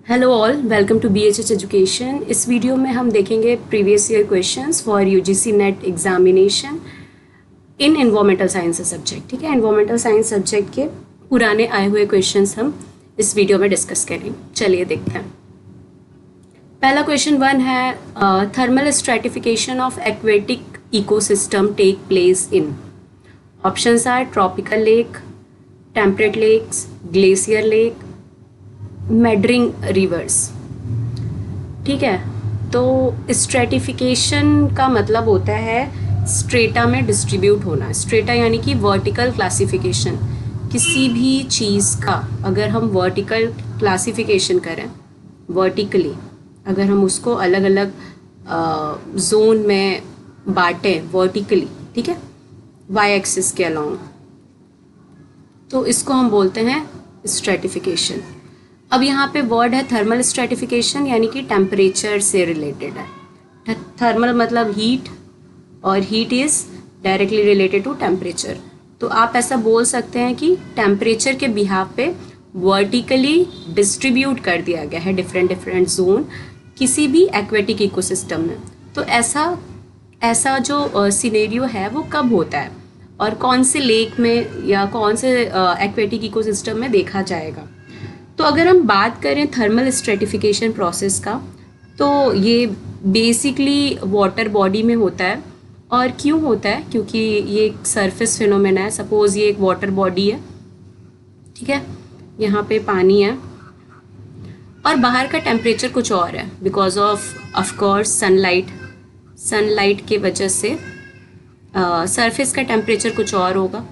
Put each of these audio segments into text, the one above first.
Hello all, welcome to BHH education. इस video में हम देखेंगे previous year questions for UGC NET examination in environmental science subject. ठीक है, एनवायरमेंटल साइंस सब्जेक्ट के पुराने आए हुए क्वेश्चंस हम इस वीडियो में डिस्कस करेंगे। चलिए देखते हैं। पहला क्वेश्चन 1 है, thermal stratification of aquatic ecosystem take place in. Options are tropical lake, temperate lakes, glacier lake, meandering rivers. ठीक है, तो स्ट्रेटिफिकेशन का मतलब होता है स्ट्रेटा में डिस्ट्रीब्यूट होना। स्ट्रेटा यानी कि वर्टिकल क्लासिफिकेशन। किसी भी चीज़ का अगर हम वर्टिकल क्लासिफिकेशन करें, वर्टिकली अगर हम उसको अलग अलग जोन में बांटें वर्टिकली, ठीक है, वाई एक्सिस के अलोंग, तो इसको हम बोलते हैं स्ट्रेटिफिकेशन। अब यहाँ पे वर्ड है थर्मल स्ट्रेटिफिकेशन, यानी कि टेम्परेचर से रिलेटेड है। थर्मल मतलब हीट, और heat is directly related to temperature. तो आप ऐसा बोल सकते हैं कि टेम्परेचर के बिहाफ पे वर्टिकली डिस्ट्रीब्यूट कर दिया गया है डिफरेंट डिफरेंट जोन किसी भी एक्वेटिक इकोसिस्टम में। तो ऐसा जो सिनेरियो है वो कब होता है और कौन से लेक में या कौन से एक्वेटिक इकोसिस्टम में देखा जाएगा। तो अगर हम बात करें थर्मल स्ट्रेटिफिकेशन प्रोसेस का, तो ये बेसिकली वाटर बॉडी में होता है। और क्यों होता है? क्योंकि ये एक सरफेस फिनोमेना है। सपोज ये एक वाटर बॉडी है, ठीक है, यहाँ पे पानी है और बाहर का टेम्परेचर कुछ और है बिकॉज ऑफ कोर्स सनलाइट के वजह से सरफेस का टेम्परेचर कुछ और होगा।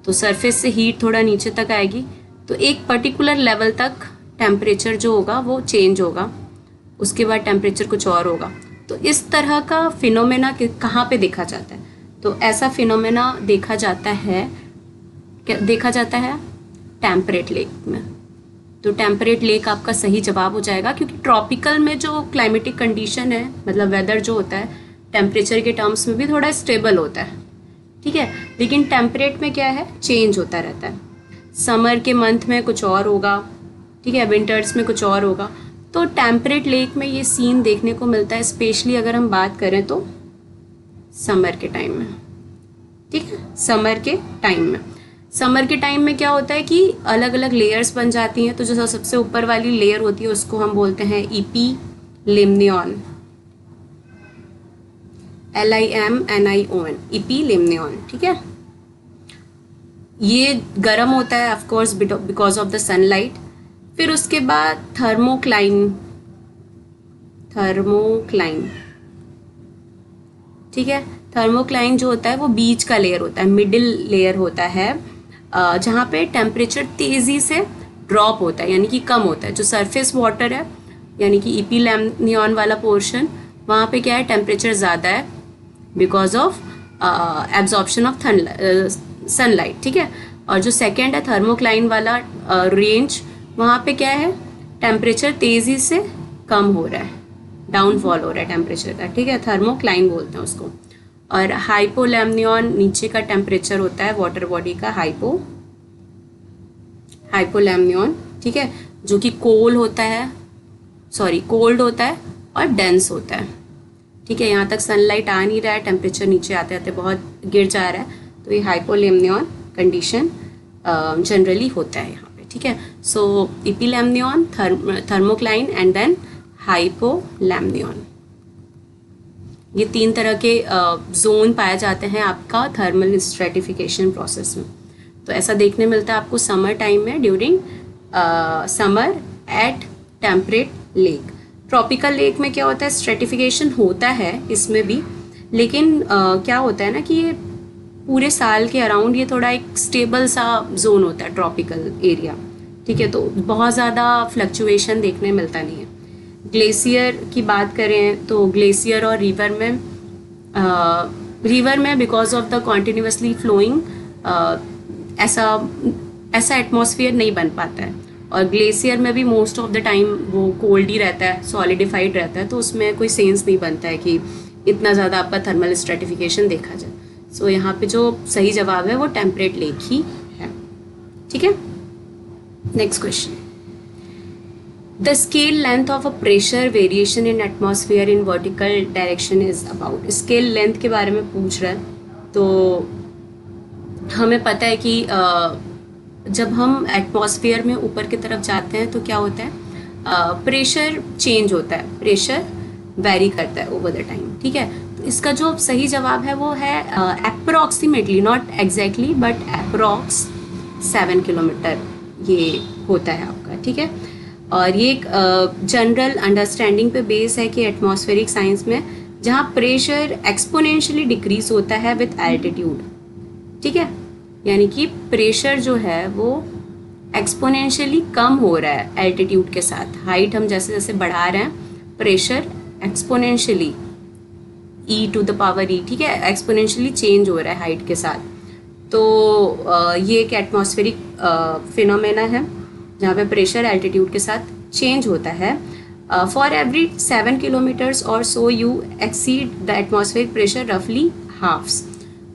तो सरफेस से हीट थोड़ा नीचे तक आएगी, तो एक पर्टिकुलर लेवल तक टेम्परेचर जो होगा वो चेंज होगा, उसके बाद टेम्परेचर कुछ और होगा। तो इस तरह का फिनोमेना कहाँ पे देखा जाता है? तो ऐसा फिनोमेना देखा जाता है टेम्परेट लेक में। तो टेम्परेट लेक आपका सही जवाब हो जाएगा, क्योंकि ट्रॉपिकल में जो क्लाइमेटिक कंडीशन है, मतलब वेदर जो होता है टेम्परेचर के टर्म्स में भी थोड़ा स्टेबल होता है, ठीक है। लेकिन टेम्परेट में क्या है, चेंज होता रहता है। समर के मंथ में कुछ और होगा, ठीक है, विंटर्स में कुछ और होगा। तो टेम्परेट लेक में ये सीन देखने को मिलता है, स्पेशली अगर हम बात करें तो समर के टाइम में, ठीक है। समर के टाइम में क्या होता है कि अलग अलग लेयर्स बन जाती हैं। तो जो सबसे ऊपर वाली लेयर होती है उसको हम बोलते हैं ईपी लिम्नियन, LIMNION, ईपी लिम्नियन, ठीक है। ये गर्म होता है of course because of the sunlight. फिर उसके बाद थर्मोक्लाइन, ठीक है। थर्मोक्लाइन जो होता है वो बीच का लेयर होता है, मिडिल लेयर होता है, जहाँ पे टेम्परेचर तेज़ी से ड्रॉप होता है, यानी कि कम होता है। जो सरफेस वाटर है, यानी कि ईपी लिम्नियन वाला पोर्शन, वहाँ पे क्या है, टेम्परेचर ज़्यादा है because of absorption of sunlight, ठीक है। और जो सेकेंड है थर्मोक्लाइन वाला रेंज, वहाँ पे क्या है, टेम्परेचर तेज़ी से कम हो रहा है, डाउनफॉल हो रहा है टेम्परेचर का, ठीक है, थर्मोक्लाइन बोलते हैं उसको। और हाइपोलैम्नियन नीचे का टेम्परेचर होता है वाटर बॉडी का, हाइपोलैम्नियन, ठीक है, जो कि कोल्ड होता है और डेंस होता है, ठीक है। यहाँ तक सनलाइट आ नहीं रहा है, टेम्परेचर नीचे आते आते बहुत गिर जा रहा है, तो ये हाइपोलैम्नियन कंडीशन जनरली होता है यहाँ पे, ठीक है। सो ईपीलैम्नियन, थर्मोक्लाइन एंड देन हाइपोलैम्नियन, ये 3 तरह के जोन पाए जाते हैं आपका थर्मल स्ट्रेटिफिकेशन प्रोसेस में। तो ऐसा देखने मिलता है आपको समर टाइम में, during summer at temperate lake. Tropical lake में क्या होता है, स्ट्रेटिफिकेशन होता है इसमें भी, लेकिन क्या होता है ना कि ये पूरे साल के अराउंड ये थोड़ा एक स्टेबल सा जोन होता है ट्रॉपिकल एरिया, ठीक है। तो बहुत ज़्यादा फ्लक्चुएशन देखने मिलता नहीं है। ग्लेशियर की बात करें तो ग्लेशियर और रिवर में because of the continuously flowing ऐसा एटमॉस्फेयर नहीं बन पाता है। और ग्लेशियर में भी मोस्ट ऑफ द टाइम वो कोल्ड ही रहता है, सॉलिडिफाइड रहता है, तो उसमें कोई सेंस नहीं बनता है कि इतना ज़्यादा आपका थर्मल स्ट्रेटिफिकेशन देखा जाए। सो यहाँ पे जो सही जवाब है वो टेम्परेट लेक ही है, ठीक है। Next question, the scale length of a pressure variation in atmosphere in vertical direction is about. Scale length के बारे में पूछ रहा है, तो हमें पता है कि जब हम एटमॉस्फेयर में ऊपर की तरफ जाते हैं तो क्या होता है, प्रेशर चेंज होता है, प्रेशर वेरी करता है ओवर द टाइम। ठीक है, तो इसका जो सही जवाब है वो है approximately, not exactly but approx 7 kilometre ये होता है आपका। ठीक है, और ये एक जनरल अंडरस्टैंडिंग पे बेस है कि एटमॉस्फेरिक साइंस में जहाँ प्रेशर एक्सपोनेंशियली डिक्रीज होता है विथ एल्टीट्यूड। ठीक है, यानी कि प्रेशर जो है वो एक्सपोनेंशियली कम हो रहा है एल्टीट्यूड के साथ। हाइट हम जैसे जैसे बढ़ा रहे हैं, pressure exponentially e to the power e, ठीक है, एक्सपोनेंशियली चेंज हो रहा है हाइट के साथ। तो ये एक एटमॉस्फेरिक फिनोमेना है जहाँ पे प्रेशर एल्टीट्यूड के साथ चेंज होता है। फॉर एवरी 7 किलोमीटर्स और so you exceed the atmospheric pressure रफली हाफ्स।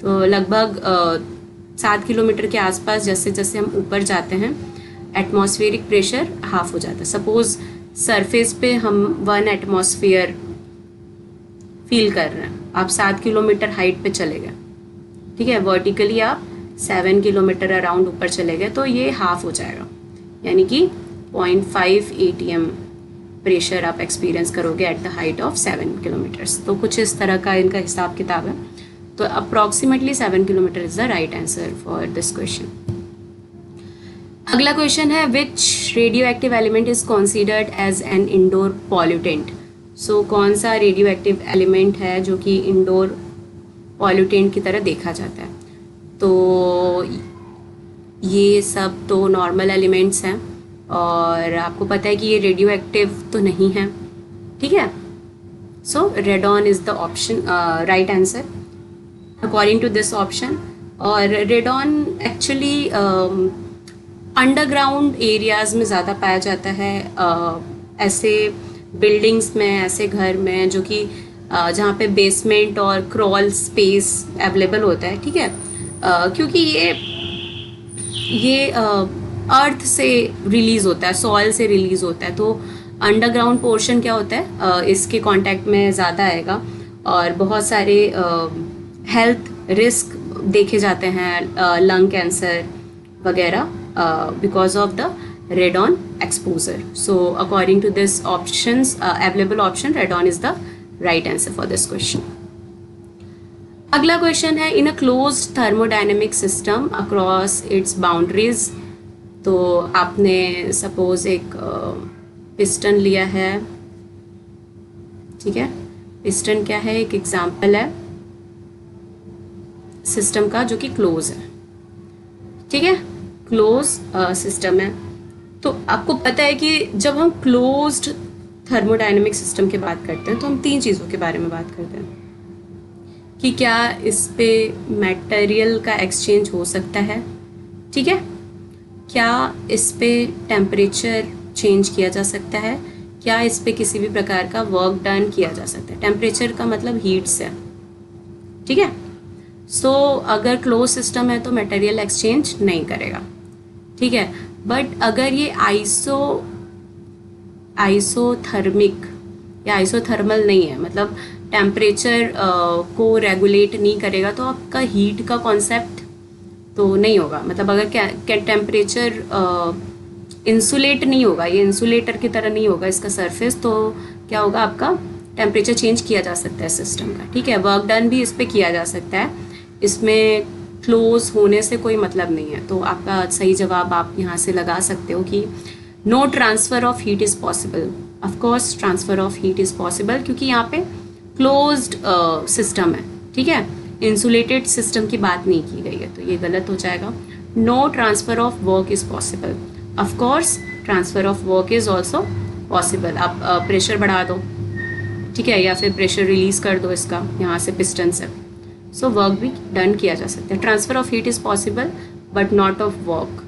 तो लगभग 7 किलोमीटर के आसपास जैसे जैसे हम ऊपर जाते हैं एटमॉस्फेरिक प्रेशर हाफ हो जाता है। सपोज सरफेस पे हम 1 एटमॉस्फेयर फील कर रहे हैं, आप 7 किलोमीटर हाइट पे चले गए, ठीक है, वर्टिकली आप 7 किलोमीटर अराउंड ऊपर चले गए, तो ये हाफ हो जाएगा, यानी कि 0.5 ATM प्रेशर आप एक्सपीरियंस करोगे at the height of 7 kilometres. तो कुछ इस तरह का इनका हिसाब किताब है। तो approximately 7 kilometre is the right answer for this question. अगला क्वेश्चन है, which radioactive element is considered as an indoor pollutant. So कौन सा रेडियो एक्टिव एलिमेंट है जो कि इंडोर पॉल्यूटेंट की तरह देखा जाता है। तो ये सब तो नॉर्मल एलिमेंट्स हैं और आपको पता है कि ये रेडियो एक्टिव तो नहीं है। ठीक है, so radon is the option right answer according to this option. और रेडॉन एक्चुअली अंडरग्राउंड एरियाज में ज़्यादा पाया जाता है, ऐसे बिल्डिंग्स में, ऐसे घर में जो कि जहाँ पे बेसमेंट और क्रॉल स्पेस अवेलेबल होता है। ठीक है, क्योंकि ये अर्थ से रिलीज़ होता है, सॉइल से रिलीज़ होता है, तो अंडरग्राउंड पोर्शन क्या होता है, इसके कांटेक्ट में ज़्यादा आएगा और बहुत सारे हेल्थ रिस्क देखे जाते हैं, लंग कैंसर वगैरह, because of the radon exposure. So according to this options available option, radon is the right answer for this question. अगला क्वेश्चन है, in a closed thermodynamic system across its boundaries. तो आपने suppose एक piston लिया है, ठीक है, piston क्या है, एक एग्जाम्पल है सिस्टम का जो कि क्लोज है। ठीक है, क्लोज सिस्टम है। तो आपको पता है कि जब हम क्लोज्ड थर्मोडायनेमिक सिस्टम की बात करते हैं तो हम 3 चीज़ों के बारे में बात करते हैं कि क्या इस पे मटेरियल का एक्सचेंज हो सकता है, ठीक है, क्या इस पे टेम्परेचर चेंज किया जा सकता है, क्या इस पे किसी भी प्रकार का वर्क डन किया जा सकता है। टेम्परेचर का मतलब हीट से, ठीक है। सो अगर क्लोज सिस्टम है तो मटेरियल एक्सचेंज नहीं करेगा, ठीक है। बट अगर ये आइसोथर्मिक या आइसोथर्मल नहीं है, मतलब टेम्परेचर को रेगुलेट नहीं करेगा, तो आपका हीट का कॉन्सेप्ट तो नहीं होगा। मतलब अगर टेम्परेचर इंसुलेट नहीं होगा, ये इंसुलेटर की तरह नहीं होगा इसका सरफेस, तो क्या होगा, आपका टेम्परेचर चेंज किया जा सकता है सिस्टम का, ठीक है। वर्क डन भी इस पर किया जा सकता है, इसमें क्लोज होने से कोई मतलब नहीं है। तो आपका सही जवाब आप यहाँ से लगा सकते हो कि no transfer of heat is possible. Of course transfer of heat is possible, क्योंकि यहाँ पे क्लोज्ड सिस्टम है, ठीक है, इंसुलेटेड सिस्टम की बात नहीं की गई है, तो ये गलत हो जाएगा। No transfer of work is possible. Of course transfer of work is also possible. आप प्रेशर बढ़ा दो, ठीक है, या फिर प्रेशर रिलीज़ कर दो इसका यहाँ से पिस्टन से, सो वर्क भी डन किया जा सकता है। Transfer of heat is possible but not of work.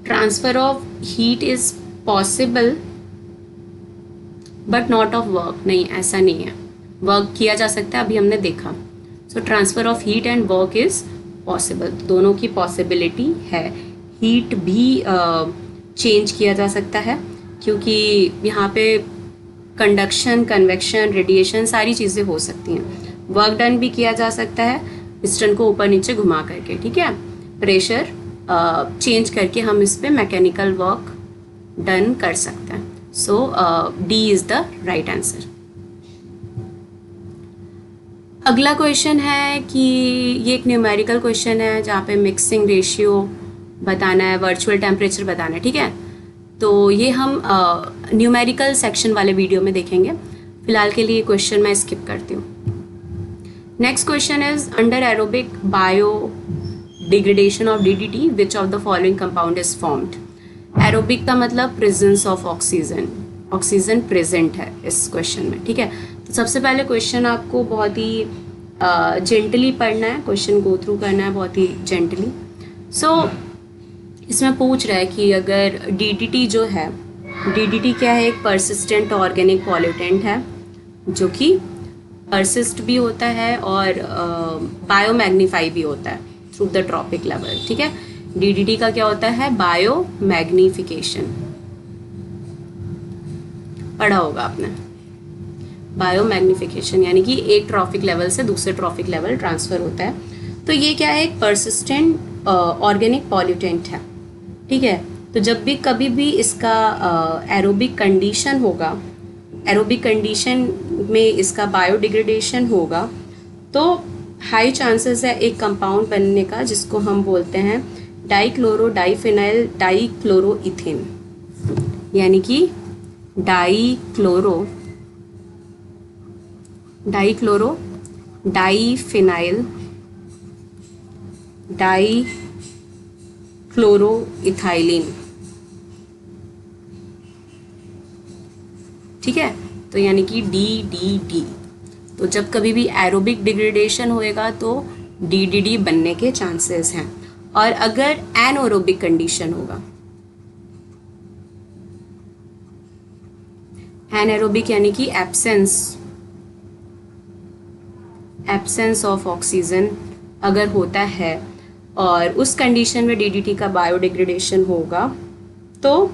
Transfer of heat is possible but not of work, नहीं, ऐसा नहीं है, वर्क किया जा सकता है, अभी हमने देखा। So transfer of heat and work is possible, दोनों की पॉसिबिलिटी है। हीट भी चेंज किया जा सकता है, क्योंकि यहाँ पे कंडक्शन, कन्वेक्शन, रेडिएशन सारी चीज़ें हो सकती हैं। वर्क डन भी किया जा सकता है पिस्टन को ऊपर नीचे घुमा करके, ठीक है। प्रेशर चेंज करके हम इस पे मैकेनिकल वर्क डन कर सकते हैं। So D is the right answer. अगला क्वेश्चन है कि ये एक न्यूमेरिकल क्वेश्चन है जहाँ पे मिक्सिंग रेशियो बताना है, वर्चुअल टेम्परेचर बताना है, ठीक है। तो ये हम न्यूमेरिकल सेक्शन वाले वीडियो में देखेंगे। फिलहाल के लिए क्वेश्चन मैं स्किप करती हूँ। Next question is under aerobic bio degradation of DDT which of the following compound is formed. Aerobic का मतलब presence of oxygen, oxygen present है इस क्वेश्चन में, ठीक है। तो सबसे पहले क्वेश्चन आपको बहुत ही जेंटली पढ़ना है, क्वेश्चन गो थ्रू करना है बहुत ही जेंटली। सो इसमें पूछ रहा है कि अगर DDT जो है, DDT क्या है, एक परसिस्टेंट ऑर्गेनिक पॉल्यूटेंट है जो कि परसिस्ट भी होता है और बायोमैग्नीफाई भी होता है थ्रू द ट्रॉपिक लेवल, ठीक है। DDT का क्या होता है, बायोमैग्निफिकेशन, पढ़ा होगा आपने, बायोमैग्निफिकेशन यानी कि एक ट्रॉपिक लेवल से दूसरे ट्रॉपिक लेवल ट्रांसफर होता है। तो ये क्या है, एक परसिस्टेंट ऑर्गेनिक पॉल्यूटेंट है, ठीक है। तो जब भी कभी भी इसका एरोबिक कंडीशन होगा, एरोबिक कंडीशन में इसका बायोडिग्रेडेशन होगा, तो हाई चांसेस है एक कंपाउंड बनने का जिसको हम बोलते हैं डाइक्लोरो डाइफिनाइल डाइक्लोरोइथेन, यानी कि डाइक्लोरो डाइफिनाइल डाइक्लोरोइथाइलिन, ठीक है। तो यानी कि DDD। तो जब कभी भी एरोबिक डिग्रेडेशन होएगा तो DDD बनने के चांसेस हैं। और अगर एनएरोबिक कंडीशन होगा, एनएरोबिक यानी कि एब्सेंस ऑफ ऑक्सीजन अगर होता है और उस कंडीशन में DDT का बायोडिग्रेडेशन होगा तो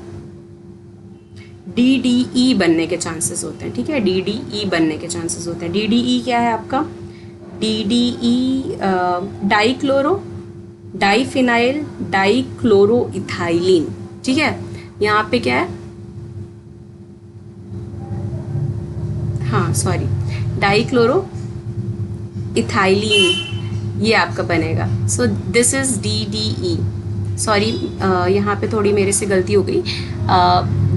DDE बनने के चांसेस होते हैं, ठीक है। DDE बनने के चांसेस होते हैं। DDE क्या है आपका, DDE डाइक्लोरो डाइफिनाइल डाइक्लोरोइथाइलिन, ठीक है। यहाँ पे क्या है, हाँ सॉरी, डाइक्लोरो इथाइलिन ये आपका बनेगा। So this is DDE। Sorry, यहाँ पे थोड़ी मेरे से गलती हो गई,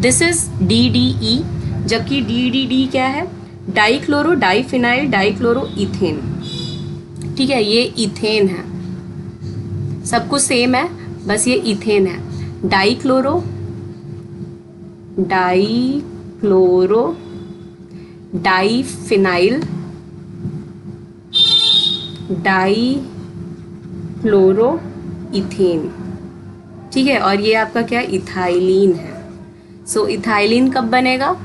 दिस इज DDE, जबकि DDD क्या है, डाइक्लोरो डाइफिनाइल डाइक्लोरोइथेन, ठीक है। ये इथेन है, सब कुछ सेम है, बस ये इथेन है। डाइक्लोरो डाइफिनाइल डाइक्लोरोइथेन, ठीक है। और ये आपका क्या, इथाइलिन है। सो इथाइलिन कब बनेगा,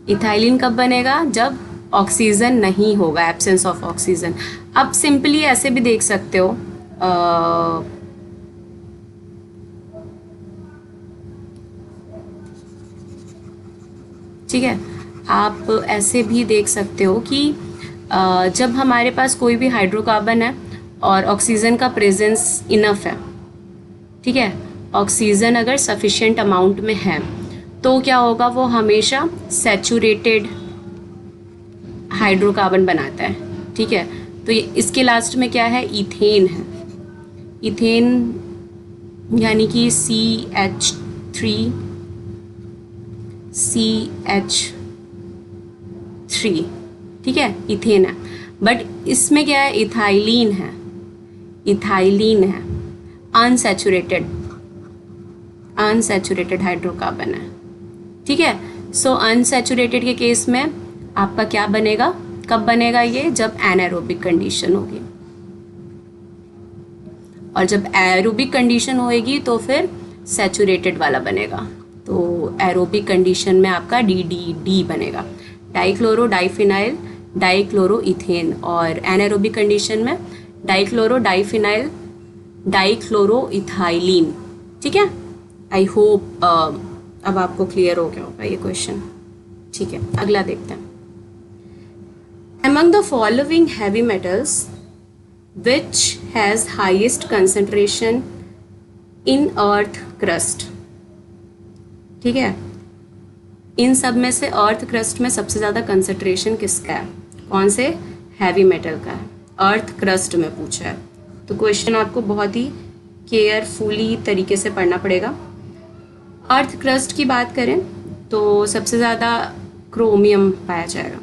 इथाइलिन कब बनेगा, जब ऑक्सीजन नहीं होगा, एब्सेंस ऑफ ऑक्सीजन। अब सिंपली ऐसे भी देख सकते हो, ठीक है, आप ऐसे भी देख सकते हो कि जब हमारे पास कोई भी हाइड्रोकार्बन है और ऑक्सीजन का प्रेजेंस इनफ है, ठीक है, ऑक्सीजन अगर सफिशिएंट अमाउंट में है तो क्या होगा, वो हमेशा सैचुरेटेड हाइड्रोकार्बन बनाता है, ठीक है। तो ये इसके लास्ट में क्या है, इथेन है। इथेन यानी कि CH3, ठीक है, इथेन है। बट इसमें क्या है, इथाइलिन है, इथाइलिन है, अनसैचुरेटेड हाइड्रोकार्बन है, ठीक है। सो अनसैचुरेटेड के केस में आपका क्या बनेगा, कब बनेगा ये, जब एनारोबिक कंडीशन होगी, और जब एरोबिक कंडीशन होएगी तो फिर सैचुरेटेड वाला बनेगा। तो एरोबिक कंडीशन में आपका DDD बनेगा, डाइक्लोरो डाइफिनाइल डाइक्लोरोइथेन, और एनारोबिक कंडीशन में डाइक्लोरो डाइफिनाइल डाइक्लोरोइथाइलिन, ठीक है। आई होप अब आपको क्लियर हो गया होगा ये क्वेश्चन। ठीक है, अगला देखते हैं। Among the following heavy metals, which has highest concentration in earth crust? ठीक है, इन सब में से अर्थ क्रस्ट में सबसे ज़्यादा कंसंट्रेशन किसका है, कौन से हैवी मेटल का है, अर्थ क्रस्ट में पूछा है। तो क्वेश्चन आपको बहुत ही केयरफुली तरीके से पढ़ना पड़ेगा। अर्थ क्रस्ट की बात करें तो सबसे ज़्यादा क्रोमियम पाया जाएगा।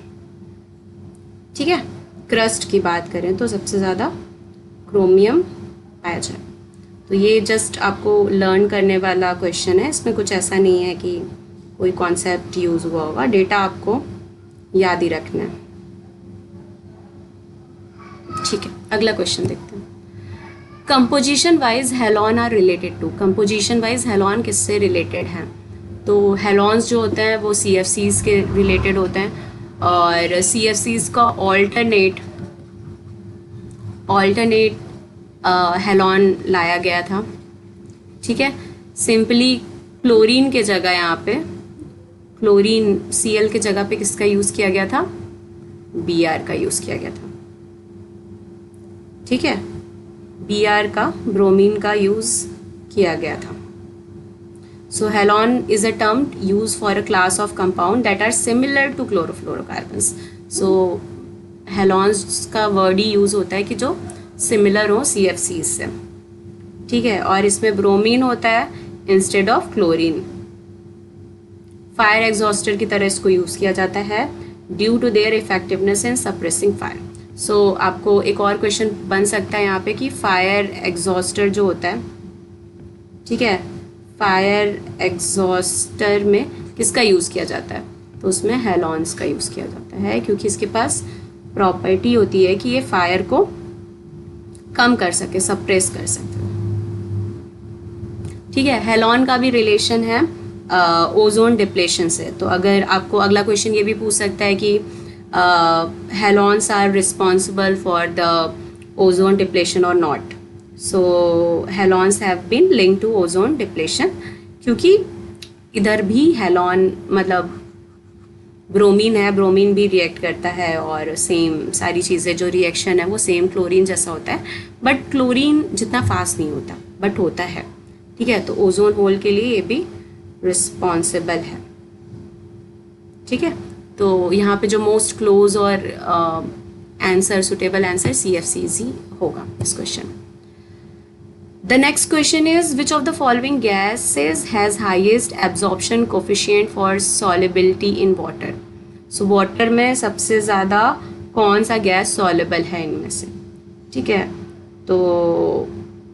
ठीक है, क्रस्ट की बात करें तो सबसे ज़्यादा क्रोमियम पाया जाएगा। तो ये जस्ट आपको लर्न करने वाला क्वेश्चन है, इसमें कुछ ऐसा नहीं है कि कोई कॉन्सेप्ट यूज़ हुआ होगा, डेटा आपको याद ही रखना है। ठीक है, अगला क्वेश्चन देखते हैं। Composition wise halon are related to, composition wise halon किससे रिलेटेड हैं? तो हेलॉन्स जो होते हैं वो CFCs के रिलेटेड होते हैं, और CFCs का ऑल्टरनेट हेलॉन लाया गया था। ठीक है, सिंपली क्लोरीन के जगह यहाँ पे क्लोरीन Cl के जगह पे किसका यूज़ किया गया था, Br का यूज़ किया गया था। ठीक है, Br का, ब्रोमीन का यूज़ किया गया था। So halon is a term used for a class of compound that are similar to chlorofluorocarbons. So halons का वर्ड ही यूज़ होता है कि जो सिमिलर हो CFCs से। ठीक है, और इसमें ब्रोमीन होता है instead of chlorine. Fire exhauster की तरह इसको यूज़ किया जाता है due to their effectiveness in suppressing fire. So आपको एक और क्वेश्चन बन सकता है यहाँ पे कि फायर एग्जॉस्टर जो होता है, ठीक है, फायर एग्जॉस्टर में किसका यूज़ किया जाता है? तो उसमें हेलॉन्स का यूज़ किया जाता है, क्योंकि इसके पास प्रॉपर्टी होती है कि ये फायर को कम कर सके, सप्रेस कर सके। ठीक है, हेलॉन का भी रिलेशन है ओजोन डिप्लेशन से। तो अगर आपको अगला क्वेश्चन ये भी पूछ सकता है कि halons are responsible for the ozone depletion और not. So halons have been link to ozone depletion, क्योंकि इधर भी हेलॉन मतलब ब्रोमीन है, ब्रोमीन भी रिएक्ट करता है और सेम सारी चीज़ें जो रिएक्शन है वो सेम क्लोरीन जैसा होता है, बट क्लोरीन जितना फास्ट नहीं होता, बट होता है। ठीक है, तो ओजोन होल के लिए ये भी रिस्पॉन्सिबल है। ठीक है, तो यहाँ पे जो मोस्ट क्लोज और आंसर, सुटेबल आंसर CFCs ही होगा इस question. The next question is, which of the following gases has highest absorption coefficient for solubility in water? So water में सबसे ज़्यादा कौन सा गैस soluble है इनमें से? ठीक है, तो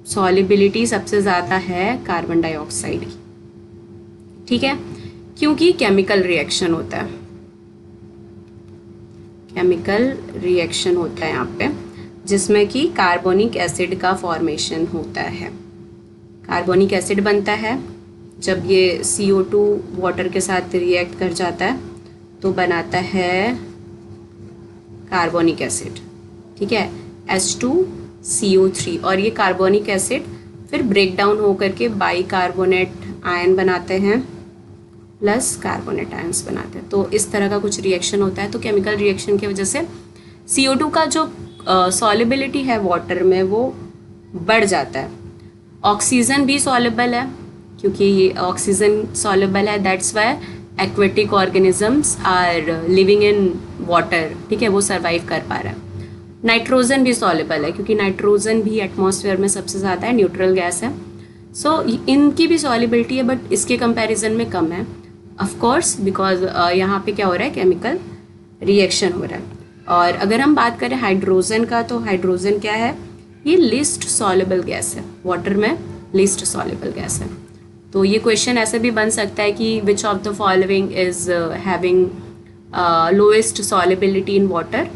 solubility सबसे ज़्यादा है कार्बन डाइऑक्साइड की। ठीक है, क्योंकि केमिकल रिएक्शन होता है, केमिकल रिएक्शन होता है यहाँ पे, जिसमें कि कार्बोनिक एसिड का फॉर्मेशन होता है। कार्बोनिक एसिड बनता है जब ये CO2 वाटर के साथ रिएक्ट कर जाता है तो बनाता है कार्बोनिक एसिड। ठीक है, H2CO3, और ये कार्बोनिक एसिड फिर ब्रेक डाउन होकर के बाइकार्बोनेट आयन बनाते हैं प्लस कार्बोनेट आयन्स बनाते हैं। तो इस तरह का कुछ रिएक्शन होता है। तो केमिकल रिएक्शन की वजह से CO2 का जो सॉल्युबिलिटी है वाटर में वो बढ़ जाता है। ऑक्सीजन भी सॉल्युबल है, क्योंकि ऑक्सीजन सॉल्युबल है, that's why aquatic organisms are living in water. ठीक है, वो सर्वाइव कर पा रहा है। नाइट्रोजन भी सॉल्युबल है, क्योंकि नाइट्रोजन भी एटमॉस्फेयर में सबसे ज़्यादा है, न्यूट्रल गैस है। सो इनकी भी सॉल्युबिलिटी है, बट इसके कंपैरिजन में कम है, ऑफ कोर्स, बिकॉज यहाँ पे क्या हो रहा है, केमिकल रिएक्शन हो रहा है। और अगर हम बात करें हाइड्रोजन का, तो हाइड्रोजन क्या है, ये लिस्ट सॉल्युबल गैस है, वाटर में लिस्ट सॉल्युबल गैस है। तो ये क्वेश्चन ऐसे भी बन सकता है कि विच of the following is having lowest solubility in water.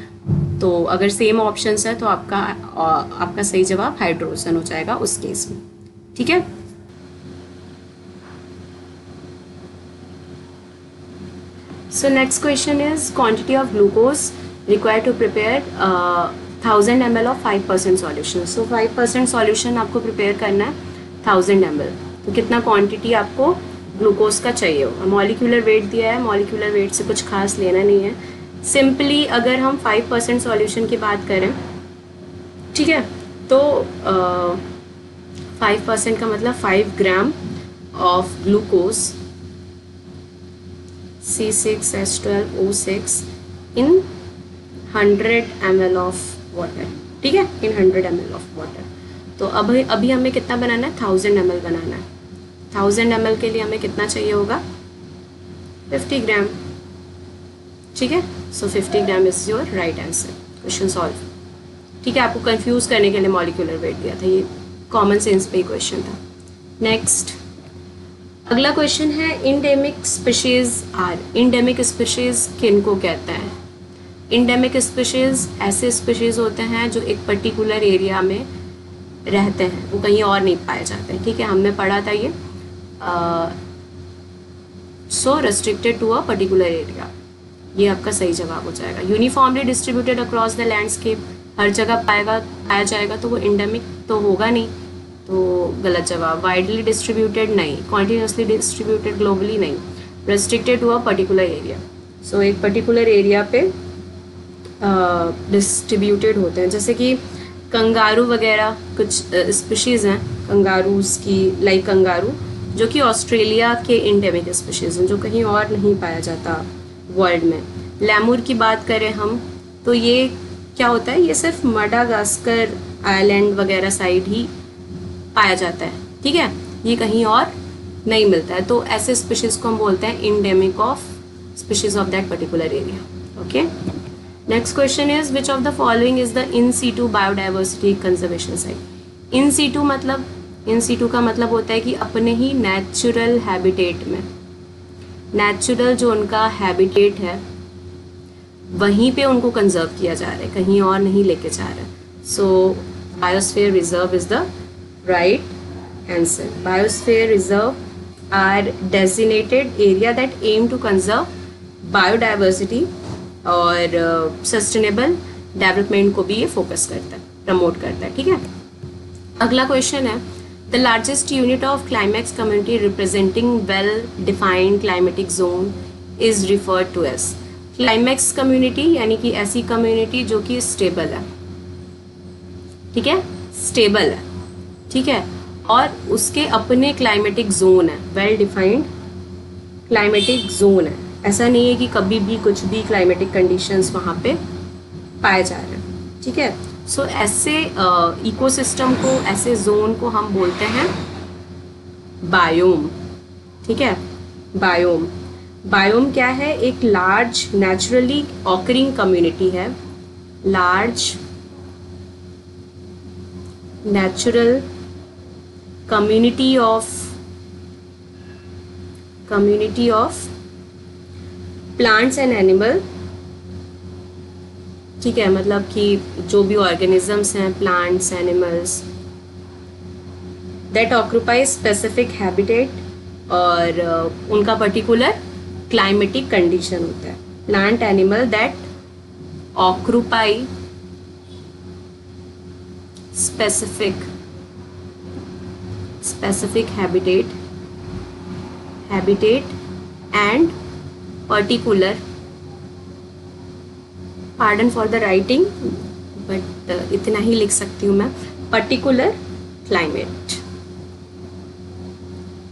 तो अगर सेम ऑप्शंस है तो आपका सही जवाब हाइड्रोजन हो जाएगा उस केस में। ठीक है, so next question is quantity of glucose required to prepare 1000 ml of 5% solution. So 5% solution आपको प्रिपेयर करना है 1000 ml, तो कितना क्वांटिटी आपको ग्लूकोज का चाहिए होगा। मॉलिक्यूलर वेट दिया है, मॉलिक्यूलर वेट से कुछ खास लेना नहीं है। सिंपली अगर हम 5% सॉल्यूशन की बात करें, ठीक है, तो 5% का मतलब 5 gram of glucose C6H12O6 in 100 ml of water, ठीक है, इन 100 ml ऑफ वाटर। तो अभी हमें कितना बनाना है, 1000 ml बनाना है। 1000 ml के लिए हमें कितना चाहिए होगा, 50 ग्राम, ठीक है। सो 50 gram is your right answer. Question solve, ठीक है। आपको कंफ्यूज करने के लिए मॉलिक्यूलर वेट दिया था, ये कॉमन सेंस पे क्वेश्चन था। नेक्स्ट अगला क्वेश्चन है endemic species are. Endemic species किन को कहते हैं? इंडेमिक स्पीशीज ऐसे स्पीशीज होते हैं जो एक पर्टिकुलर एरिया में रहते हैं, वो कहीं और नहीं पाए जाते हैं, ठीक है। हमने पढ़ा था ये so restricted to a particular area, ये आपका सही जवाब हो जाएगा। Uniformly distributed across the landscape, हर जगह पाया जाएगा तो वो इंडेमिक तो होगा नहीं, तो गलत जवाब। वाइडली डिस्ट्रीब्यूटेड नहीं, कॉन्टिन्यूसली डिस्ट्रीब्यूटेड ग्लोबली नहीं, restricted to a particular area. So एक पर्टिकुलर एरिया पे डिस्ट्रीब्यूटेड होते हैं, जैसे कि कंगारू वगैरह कुछ स्पीशीज़ हैं कंगारूज की, लाइक कंगारू जो कि ऑस्ट्रेलिया के इंडेमिक स्पीशीज़ हैं, जो कहीं और नहीं पाया जाता वर्ल्ड में। लेमुर की बात करें हम तो ये क्या होता है, ये सिर्फ मडागास्कर आइलैंड वगैरह साइड ही पाया जाता है, ठीक है, ये कहीं और नहीं मिलता है। तो ऐसे स्पीशीज़ को हम बोलते हैं endemic of species of that particular area. Okay, next question is which of the following is the in situ biodiversity conservation site. In situ मतलब, इन सीटू का मतलब होता है कि अपने ही नेचुरल हैबिटेट में, नेचुरल जो उनका हैबिटेट है वहीं पे उनको कंजर्व किया जा रहा है, कहीं और नहीं लेके जा रहा है। So biosphere reserve is the right answer. Biosphere reserve are designated area that aim to conserve biodiversity और सस्टेनेबल डेवलपमेंट को भी ये फोकस करता है, प्रमोट करता है, ठीक है। अगला क्वेश्चन है the largest unit of climax community representing well defined climatic zone is referred to as. Climax community यानी कि ऐसी कम्युनिटी जो कि स्टेबल है, ठीक है, स्टेबल है, ठीक है, और उसके अपने क्लाइमेटिक जोन है, वेल डिफाइंड क्लाइमेटिक जोन है। ऐसा नहीं है कि कभी भी कुछ भी क्लाइमेटिक कंडीशंस वहाँ पे पाए जा रहे हैं, ठीक है। सो ऐसे इकोसिस्टम को, ऐसे जोन को हम बोलते हैं बायोम, ठीक है। बायोम, बायोम क्या है, एक लार्ज नेचुरली ऑकरिंग कम्युनिटी है, large natural community of plants and animal, ठीक है, मतलब कि जो भी ऑर्गेनिजम्स हैं, plants, animals, that occupy specific habitat और उनका पर्टिकुलर क्लाइमेटिक कंडीशन होता है। Plant animal that occupy specific habitat and particular, pardon for the writing but इतना ही लिख सकती हूँ मैं, particular climate,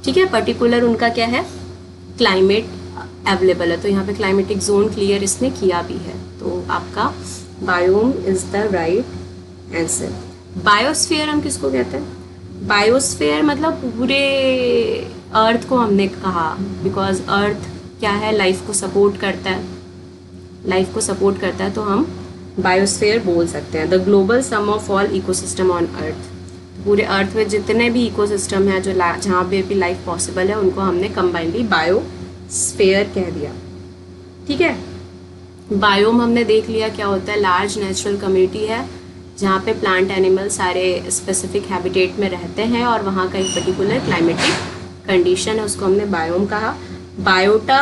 ठीक है। पर्टिकुलर उनका क्या है, क्लाइमेट अवेलेबल है, तो यहाँ पे क्लाइमेटिक जोन क्लियर इसने किया भी है, तो आपका biome is the right answer. Biosphere हम किसको कहते हैं, बायोस्फीयर मतलब पूरे अर्थ को हमने कहा, बिकॉज अर्थ क्या है, लाइफ को सपोर्ट करता है, लाइफ को सपोर्ट करता है, तो हम बायोस्फीयर बोल सकते हैं। The global sum of all ecosystem on earth, पूरे अर्थ में जितने भी इकोसिस्टम हैं जो जहाँ पे भी लाइफ पॉसिबल है उनको हमने कंबाइनली बायोस्फीयर कह दिया, ठीक है। बायोम हमने देख लिया क्या होता है, लार्ज नेचुरल कम्युनिटी है जहाँ पे प्लांट एनिमल सारे स्पेसिफिक हैबिटेट में रहते हैं और वहाँ का एक पर्टिकुलर क्लाइमेटिक कंडीशन है, उसको हमने बायोम कहा। बायोटा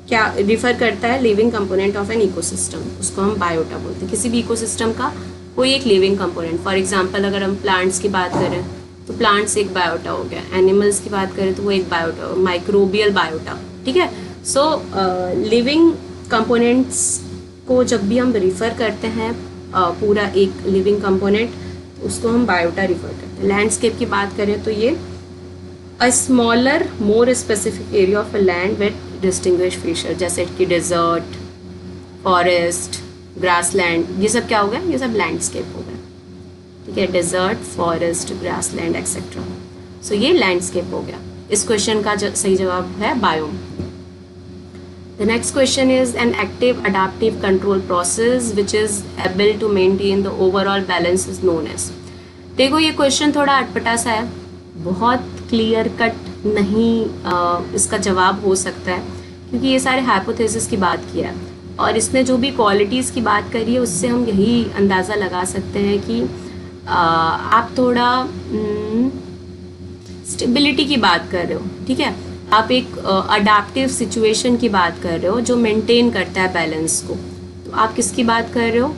क्या रिफर करता है, living component of an ecosystem, उसको हम बायोटा बोलते हैं, किसी भी इकोसिस्टम का कोई एक लिविंग कंपोनेंट। फॉर एग्जांपल अगर हम प्लांट्स की बात करें तो प्लांट्स एक बायोटा हो गया, एनिमल्स की बात करें तो वो एक बायोटा, माइक्रोबियल बायोटा, ठीक है। सो लिविंग कंपोनेंट्स को जब भी हम रिफ़र करते हैं पूरा एक लिविंग कंपोनेंट, उसको हम बायोटा रिफ़र करते हैं। लैंडस्केप की बात करें तो ये a smaller more specific area of a land with distinguish feature, जैसे कि डेजर्ट, फॉरेस्ट, ग्रासलैंड, ये सब क्या हो गया, ये सब लैंडस्केप हो गया, ठीक है। डेजर्ट, फॉरेस्ट, ग्रासलैंड एक्सेट्रा, सो ये लैंडस्केप हो गया। इस क्वेश्चन का सही जवाब है biome. The next question is an active adaptive control process which is able to maintain the overall balance is known as। देखो ये क्वेश्चन थोड़ा अटपटा सा है, बहुत क्लियर कट नहीं इसका जवाब हो सकता है, क्योंकि ये सारे हाइपोथेसिस की बात किया है और इसने जो भी क्वालिटीज़ की बात करी है उससे हम यही अंदाज़ा लगा सकते हैं कि आप थोड़ा स्टेबिलिटी की बात कर रहे हो, ठीक है। आप एक अडाप्टिव सिचुएशन की बात कर रहे हो जो मेंटेन करता है बैलेंस को, तो आप किसकी बात कर रहे हो,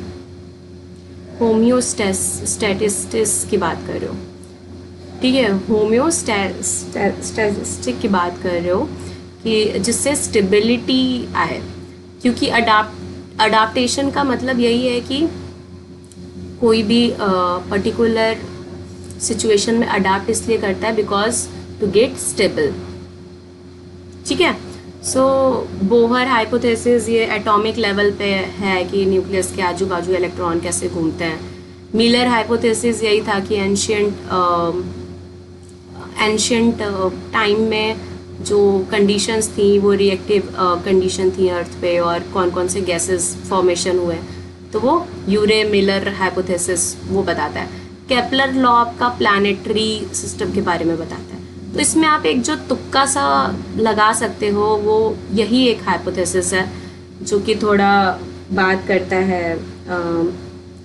होम्योस्टैटिस्टिस की बात कर रहे हो, ठीक है। होम्योस्टैटिस्टिक की बात कर रहे हो कि जिससे स्टेबिलिटी आए, क्योंकि अडाप्टेशन का मतलब यही है कि कोई भी पर्टिकुलर सिचुएशन में अडाप्ट इसलिए करता है बिकॉज टू गेट स्टेबल, ठीक है। सो बोहर हाइपोथेसिस ये एटॉमिक लेवल पे है कि न्यूक्लियस के आजू बाजू इलेक्ट्रॉन कैसे घूमते हैं। मिलर हाइपोथेसिस यही था कि एंशियंट टाइम में जो कंडीशंस थी वो रिएक्टिव कंडीशन थी अर्थ पे, और कौन कौन से गैसेस फॉर्मेशन हुए, तो वो यूरे मिलर हाइपोथेसिस वो बताता है। केपलर लॉ आपका प्लानिटरी सिस्टम के बारे में बताता है। तो इसमें आप एक जो तुक्का सा लगा सकते हो वो यही एक हाइपोथेसिस है जो कि थोड़ा बात करता है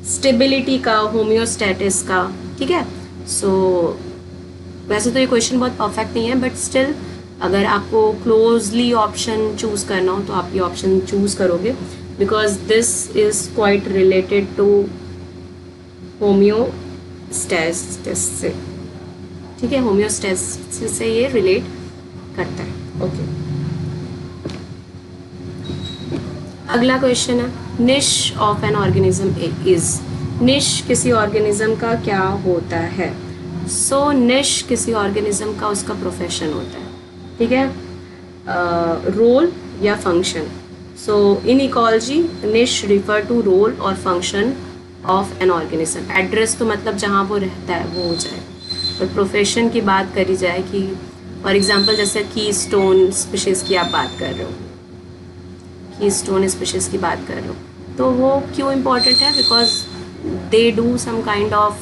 स्टेबिलिटी का, होम्योस्टैटिस का, ठीक है। सो वैसे तो ये क्वेश्चन बहुत परफेक्ट नहीं है, बट स्टिल अगर आपको क्लोजली ऑप्शन चूज़ करना हो तो आप ये ऑप्शन चूज़ करोगे, because this is quite related to homeostasis से, ठीक है। होम्योस्टैटिस से ये रिलेट करता है, ओके। अगला क्वेश्चन है निश ऑफ एन ऑर्गेनिज्म इज। निश किसी ऑर्गेनिज्म का क्या होता है? सो निश किसी ऑर्गेनिज्म का उसका प्रोफेशन होता है, ठीक है, रोल या फंक्शन। सो इन इकोलॉजी निश रिफर टू रोल और function of an organism. Address तो मतलब जहाँ वो रहता है वो हो जाए, और प्रोफेशन की बात करी जाए कि फॉर एग्जांपल जैसे की स्टोन स्पीशीज़ की आप बात कर रहे हो, की स्टोन स्पीशीज़ की बात कर रहे हो, तो वो क्यों इम्पोर्टेंट है? Because they do some kind of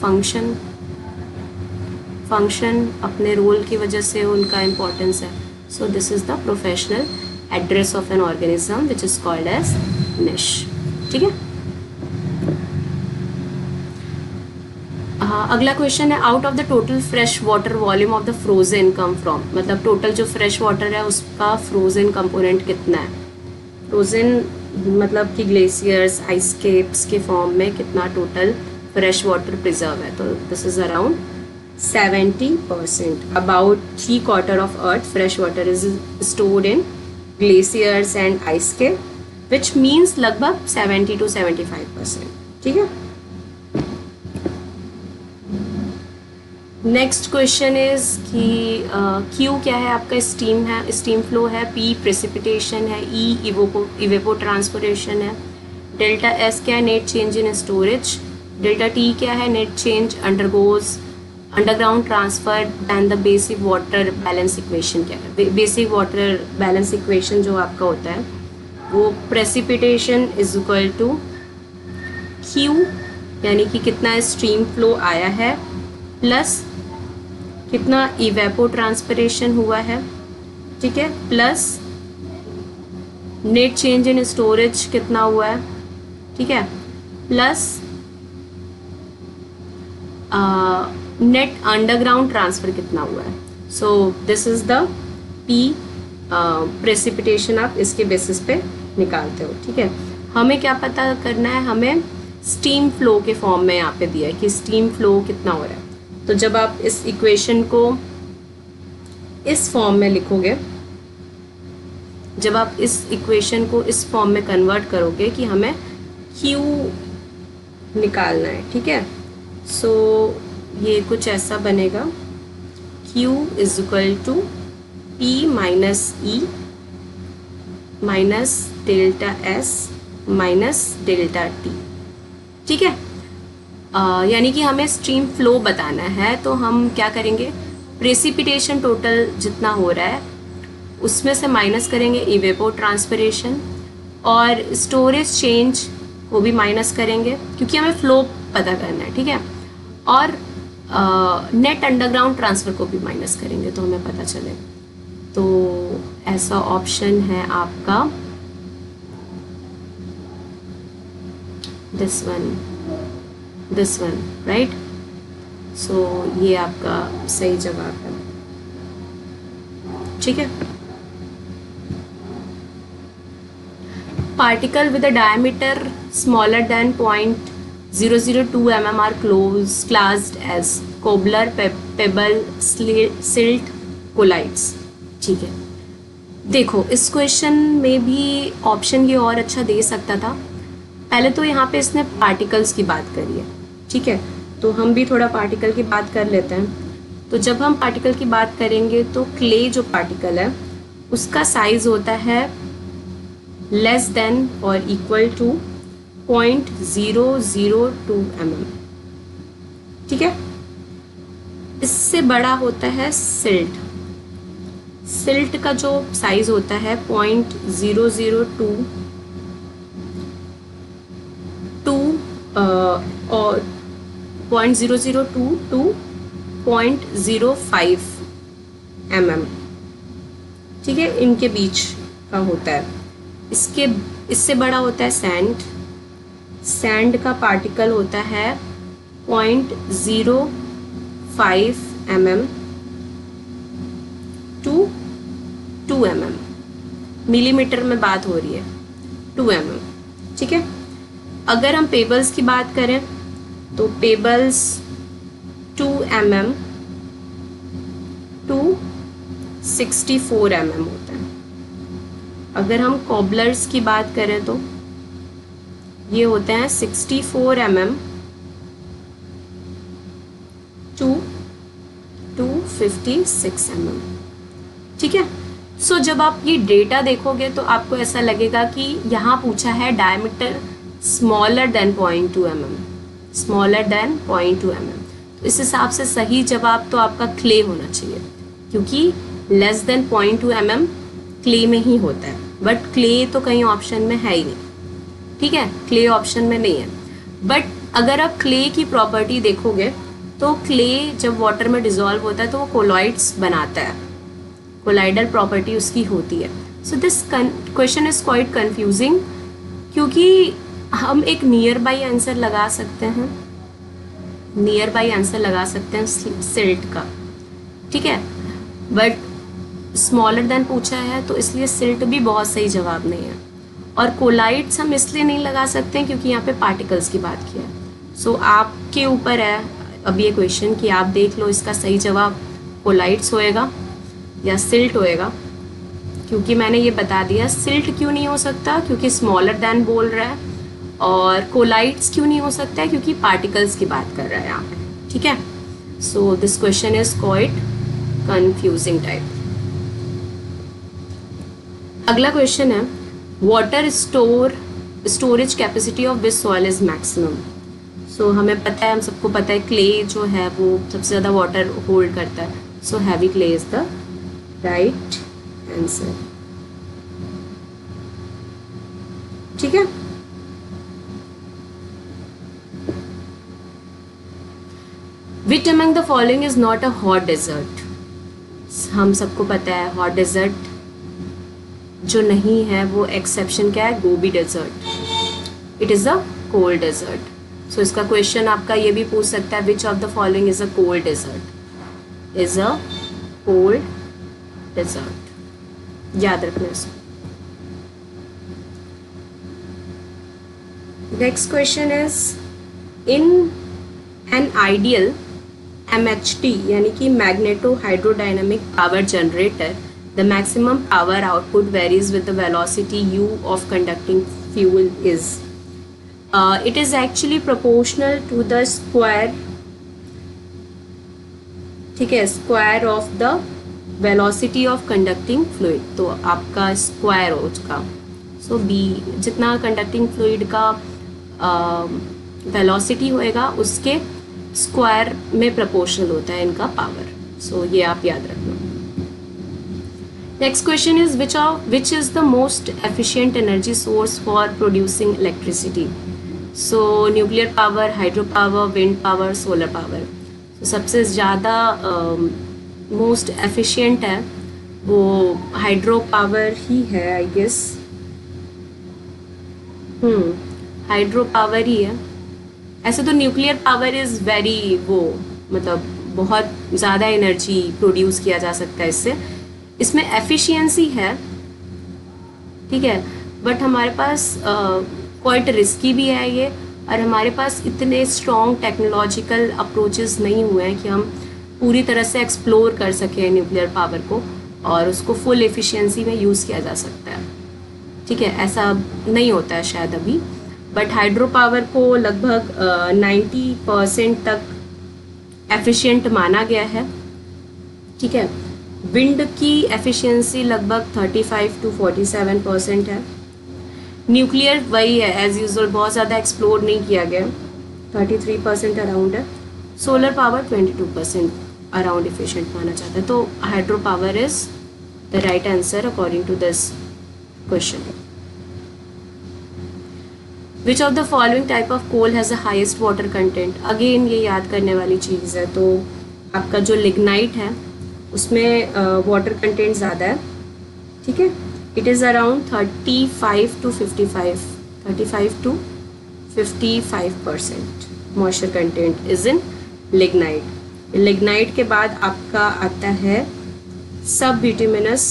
function अपने रोल की वजह से उनका इम्पोर्टेंस है। So this is the professional address of an organism which is called as niche, ठीक है। अगला क्वेश्चन है out of the total fresh water volume of the frozen come from, मतलब टोटल जो फ्रेश वाटर है उसका frozen component कितना है? फ्रोजन मतलब कि ग्लेशियर्स, आइस केप्स के फॉर्म में कितना टोटल फ्रेश वाटर प्रिजर्व है? तो this is around 70%. About 3/4 of Earth fresh water is stored in glaciers and ice cap, which means लगभग 70 to 75%, ठीक है। नेक्स्ट क्वेश्चन इज कि क्यू क्या है आपका? स्टीम है, स्टीम फ्लो है, पी प्रेसिपिटेशन है, ई इवेपो ट्रांसपोर्टेशन है, डेल्टा एस क्या है? Net change in storage, delta T क्या है? Net change undergoes underground transfer and the basic water balance equation क्या है? बेसिक वाटर बैलेंस इक्वेशन जो आपका होता है वो precipitation is equal to Q, यानी कि कितना स्ट्रीम फ्लो आया है प्लस कितना इवेपो ट्रांसपिरेशन हुआ है, ठीक है, plus net change in storage कितना हुआ है, ठीक है, प्लस नेट अंडरग्राउंड ट्रांसफर कितना हुआ है। So this is the P precipitation, आप इसके बेसिस पे निकालते हो, ठीक है। हमें क्या पता करना है? हमें स्टीम फ्लो के फॉर्म में यहाँ पे दिया है कि स्टीम फ्लो कितना हो रहा है। तो जब आप इस इक्वेशन को इस फॉर्म में लिखोगे, जब आप इस इक्वेशन को इस फॉर्म में कन्वर्ट करोगे कि हमें Q निकालना है, ठीक है, सो ये कुछ ऐसा बनेगा, Q is equal to P minus E minus delta S minus delta T, ठीक है। यानी कि हमें स्ट्रीम फ्लो बताना है, तो हम क्या करेंगे, प्रेसिपिटेशन टोटल जितना हो रहा है उसमें से माइनस करेंगे इवेपो ट्रांसपिरेशन, और स्टोरेज चेंज को भी माइनस करेंगे क्योंकि हमें फ्लो पता करना है, ठीक है, और नेट अंडरग्राउंड ट्रांसफ़र को भी माइनस करेंगे तो हमें पता चलेगा। तो ऐसा ऑप्शन है आपका दिस वन, राइट। सो ये आपका सही जवाब है, ठीक है। Particle with a diameter smaller than 0.002 mm are classed as cobbler, pebble, silt, colloids, ठीक है। देखो इस क्वेश्चन में भी ऑप्शन ये और अच्छा दे सकता था। पहले तो यहाँ पे इसने पार्टिकल्स की बात करी है, ठीक है, तो हम भी थोड़ा पार्टिकल की बात कर लेते हैं। तो जब हम पार्टिकल की बात करेंगे तो क्ले जो पार्टिकल है उसका साइज होता है लेस देन और इक्वल टू 0.002 mm, ठीक है। इससे बड़ा होता है सिल्ट। सिल्ट का जो साइज होता है 0.002 और 0.002 to 0.05 mm, ठीक है, इनके बीच का होता है। इससे बड़ा होता है सैंड। सैंड का पार्टिकल होता है 0.05 mm टू 2 mm, मिलीमीटर में बात हो रही है, 2 mm, ठीक है। अगर हम पेबल्स की बात करें तो पेबल्स 2 mm टू 64 mm होता है। अगर हम कॉबलर्स की बात करें तो ये होते हैं 64 mm टू 256 mm, ठीक है। सो जब आप ये डेटा देखोगे तो आपको ऐसा लगेगा कि यहाँ पूछा है diameter smaller than 0.2 mm, smaller than 0.2 mm, तो इस हिसाब से सही जवाब तो आपका क्ले होना चाहिए, क्योंकि लेस देन 0.2 mm क्ले में ही होता है, बट क्ले तो कहीं ऑप्शन में है ही नहीं, ठीक है, क्ले ऑप्शन में नहीं है। बट अगर आप क्ले की प्रॉपर्टी देखोगे तो क्ले जब वाटर में डिजॉल्व होता है तो वो कोलॉइड्स बनाता है, कोलाइडल प्रॉपर्टी उसकी होती है। So this question is quite confusing, क्योंकि हम एक नियर बाई आंसर लगा सकते हैं, नियर बाई आंसर लगा सकते हैं सिल्ट का, ठीक है, बट स्मॉलर देन पूछा है तो इसलिए सिल्ट भी बहुत सही जवाब नहीं है। और कोलाइड्स हम इसलिए नहीं लगा सकते हैं क्योंकि यहाँ पे पार्टिकल्स की बात की है। सो आपके ऊपर है अब ये क्वेश्चन कि आप देख लो इसका सही जवाब कोलाइड्स होएगा या सिल्ट होएगा, क्योंकि मैंने ये बता दिया। सिल्ट क्यों नहीं हो सकता, क्योंकि स्मॉलर देन बोल रहा है, और कोलाइड्स क्यों नहीं हो सकता है, क्योंकि पार्टिकल्स की बात कर रहा है यहाँ पे, ठीक है। So this question is quite confusing type. अगला क्वेश्चन है water storage capacity of which soil is maximum. So हमें पता है, हम सबको पता है क्ले जो है वो सबसे ज़्यादा वाटर होल्ड करता है। So heavy clay is the right answer, ठीक है। Which among the following is not a hot desert. हम सबको पता है हॉट डेजर्ट जो नहीं है वो एक्सेप्शन क्या है, Gobi desert, it is a cold desert. So इसका क्वेश्चन आपका ये भी पूछ सकता है which of the following is a cold desert, is a cold desert, याद रखना इसको। Next question is in an ideal MHT यानी कि magneto hydrodynamic power generator, the maximum power output varies with the velocity u of conducting fuel is. It is actually proportional to the square, ठीक है, square of the velocity of conducting fluid. तो आपका square हो उसका, सो B जितना conducting fluid का velocity होएगा उसके स्क्वायर में प्रोपोर्शनल होता है इनका पावर. सो ये आप याद रखना. Next question is which is the most efficient energy source for producing electricity. So nuclear power, hydro power, wind power, solar power. तो सबसे ज़्यादा मोस्ट एफिशिएंट है वो हाइड्रो पावर ही है आई गेस. हाइड्रो पावर ही है. ऐसे तो न्यूक्लियर पावर इज़ वेरी वो मतलब बहुत ज़्यादा एनर्जी प्रोड्यूस किया जा सकता है इससे. इसमें एफिशिएंसी है, ठीक है, बट हमारे पास क्वाइट रिस्की भी है ये, और हमारे पास इतने स्ट्रॉन्ग टेक्नोलॉजिकल अप्रोचेस नहीं हुए हैं कि हम पूरी तरह से एक्सप्लोर कर सकें न्यूक्लियर पावर को और उसको फुल एफिशिएंसी में यूज़ किया जा सकता है. ठीक है, ऐसा नहीं होता है शायद अभी, बट हाइड्रो पावर को लगभग 90% तक एफिशिएंट माना गया है. ठीक है, विंड की एफिशिएंसी लगभग 35 to 47% है. न्यूक्लियर वही है एज यूजुअल, बहुत ज़्यादा एक्सप्लोर नहीं किया गया, 33% अराउंड है. सोलर पावर 22% अराउंड एफिशिएंट माना जाता है. तो hydro power is the right answer according to this question. Which of the following type of coal has the highest water content. Again ये याद करने वाली चीज़ है. तो आपका जो लिग्नाइट है उसमें वाटर कंटेंट ज़्यादा है. ठीक है, it is around 35 to 55% moisture content is in lignite. lignite के बाद आपका आता है सब bituminous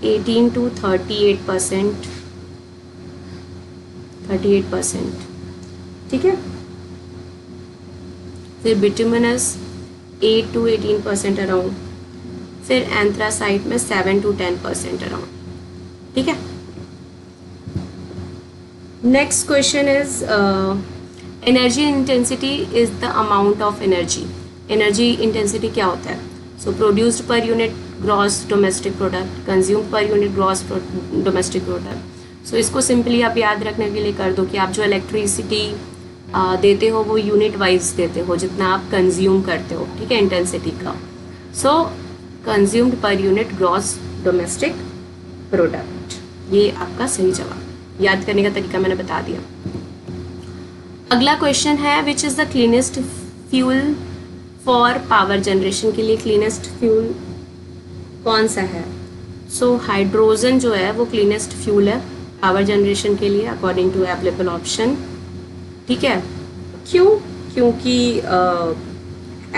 18 to 38%. ठीक है, फिर bituminous 8 to 18% अराउंड, फिर एंथ्रासाइट में 7 to 10% अराउंड. ठीक है, next question is energy intensity is the amount of energy. Energy intensity क्या होता है? So produced per unit gross domestic product, consumed per unit gross domestic product. So इसको simply आप याद रखने के लिए कर दो कि आप जो इलेक्ट्रिसिटी देते हो वो यूनिट वाइज देते हो जितना आप कंज्यूम करते हो. ठीक है, इंटेंसिटी का. So consumed per unit gross domestic product, ये आपका सही जवाब. याद करने का तरीका मैंने बता दिया. अगला क्वेश्चन है which is the cleanest fuel for power generation. के लिए क्लीनेस्ट फ्यूल कौन सा है? सो हाइड्रोजन जो है वो क्लीनेस्ट फ्यूल है पावर जनरेशन के लिए अकॉर्डिंग टू अवेलेबल ऑप्शन. ठीक है, क्यों? क्योंकि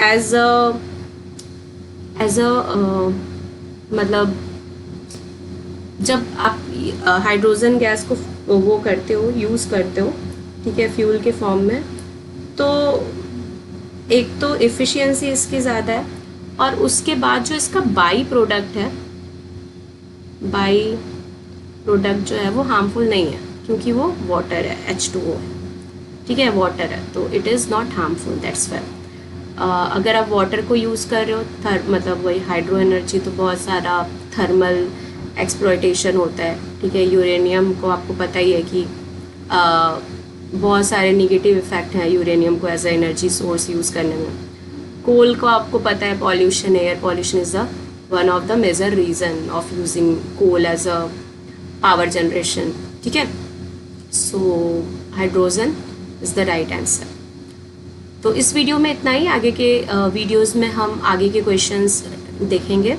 एज अ मतलब जब आप हाइड्रोजन गैस को वो करते हो, यूज़ करते हो, ठीक है, फ्यूल के फॉर्म में, तो एक तो एफिशिएंसी इसकी ज़्यादा है और उसके बाद जो इसका बाई प्रोडक्ट है, बाई प्रोडक्ट जो है वो हार्मफुल नहीं है क्योंकि वो वाटर है, H2O है. ठीक है, वाटर है तो it is not harmful, that's why. अगर आप वाटर को यूज़ कर रहे हो मतलब वही हाइड्रो एनर्जी, तो बहुत सारा थर्मल एक्सप्लॉयटेशन होता है. ठीक है, यूरेनियम को आपको पता ही है कि बहुत सारे निगेटिव इफ़ेक्ट हैं यूरेनियम को as a energy source use करने में. कोल को आपको पता है pollution, air pollution is the one of the major reason of using coal as a power generation. ठीक है, so hydrogen is the right answer. तो इस वीडियो में इतना ही. आगे के वीडियोस में हम आगे के क्वेश्चंस देखेंगे.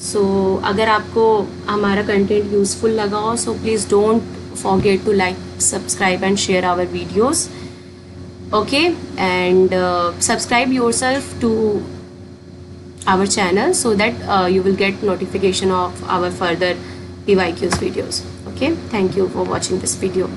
सो अगर आपको हमारा कंटेंट यूज़फुल लगा हो, so please don't forget to like, subscribe and share our videos. Okay, and subscribe yourself to our channel so that you will get notification of our further PYQs videos. Okay, thank you for watching this video.